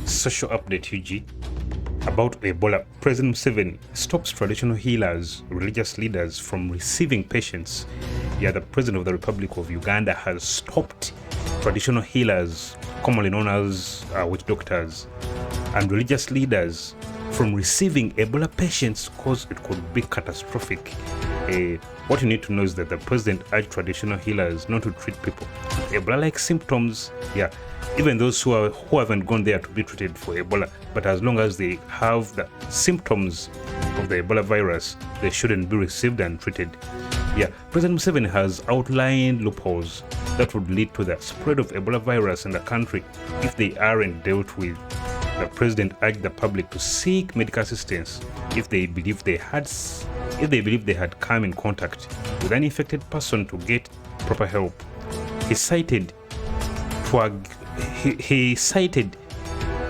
Social update UG about Ebola. President Museveni stops traditional healers, religious leaders from receiving patients. Yeah, the President of the Republic of Uganda has stopped traditional healers, commonly known as witch doctors, and religious leaders from receiving Ebola patients because it could be catastrophic. What you need to know is that the President urged traditional healers not to treat people with Ebola-like symptoms. Yeah, even those who haven't gone there to be treated for Ebola, but as long as they have the symptoms of the Ebola virus, they shouldn't be received and treated. Yeah, President Museveni has outlined loopholes that would lead to the spread of Ebola virus in the country if they aren't dealt with. The president urged the public to seek medical assistance if they believe they had come in contact with an infected person to get proper help. He cited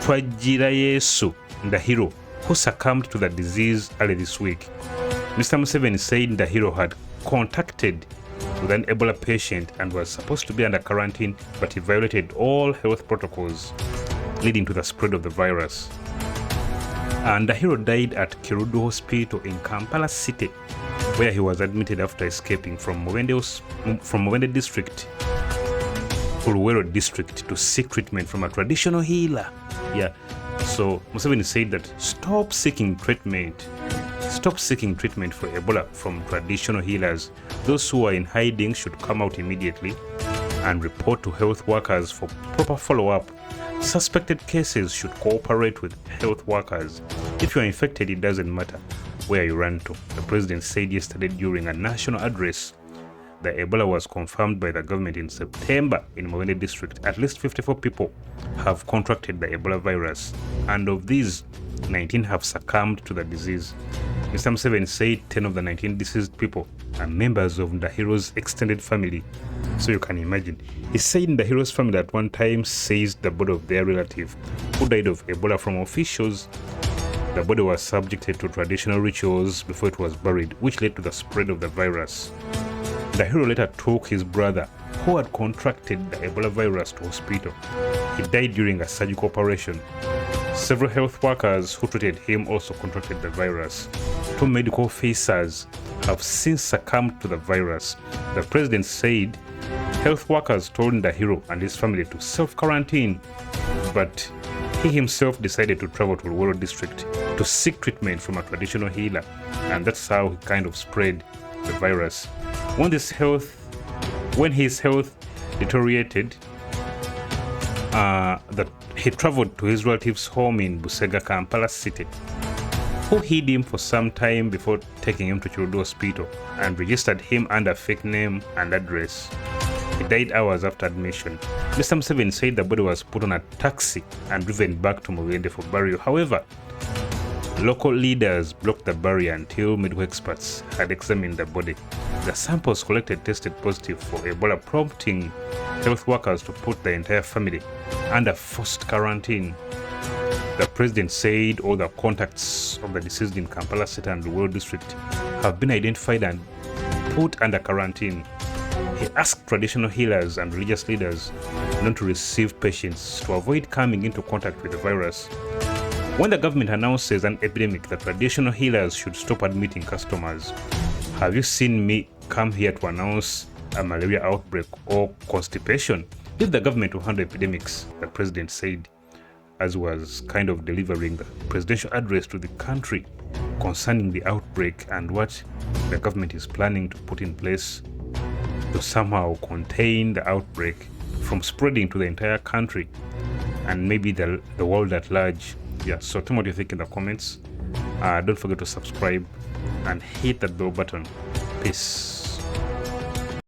Twagirayesu Ndahiro, who succumbed to the disease early this week. Mr. Museveni said Ndahiro had contacted with an Ebola patient and was supposed to be under quarantine, but he violated all health protocols, leading to the spread of the virus. And Ndahiro died at Kirudu Hospital in Kampala City, where he was admitted after escaping from Museveni district to Luwero district to seek treatment from a traditional healer. Yeah, so Museveni said that stop seeking treatment for Ebola from traditional healers. Those who are in hiding should come out immediately and report to health workers for proper follow-up. Suspected cases should cooperate with health workers. If you are infected, it doesn't matter where you run to. The president said yesterday during a national address that Ebola was confirmed by the government in September in Museveni district. At least 54 people have contracted the Ebola virus, and of these, 19 have succumbed to the disease. Mr. Museveni said 10 of the 19 deceased people are members of Ndahiro's extended family. So you can imagine. He said Ndahiro's family at one time seized the body of their relative who died of Ebola from officials. The body was subjected to traditional rituals before it was buried, which led to the spread of the virus. Ndahiro later took his brother, who had contracted the Ebola virus, to hospital. He died during a surgical operation. Several health workers who treated him also contracted the virus. 2 medical officers have since succumbed to the virus. The president said health workers told Ndahiro and his family to self-quarantine, but he himself decided to travel to Luwero district to seek treatment from a traditional healer, and that's how he kind of spread the virus. When his health deteriorated, he traveled to his relative's home in Busega, Kampala City, who hid him for some time before taking him to Kirudu Hospital and registered him under a fake name and address. He died hours after admission. Mr. Museveni said the body was put on a taxi and driven back to Museveni for burial. However, local leaders blocked the burial until medical experts had examined the body. The samples collected tested positive for Ebola, prompting health workers to put the entire family under forced quarantine. The president said all the contacts of the deceased in Kampala City and Luwero district have been identified and put under quarantine. He asked traditional healers and religious leaders not to receive patients to avoid coming into contact with the virus. When the government announces an epidemic, the traditional healers should stop admitting customers. Have you seen me come here to announce a malaria outbreak or constipation? Leave the government to handle epidemics, the president said, as was kind of delivering the presidential address to the country concerning the outbreak and what the government is planning to put in place to somehow contain the outbreak from spreading to the entire country and maybe the world at large. Yeah, so tell me what you think in the comments. Don't forget to subscribe and hit that bell button. Peace.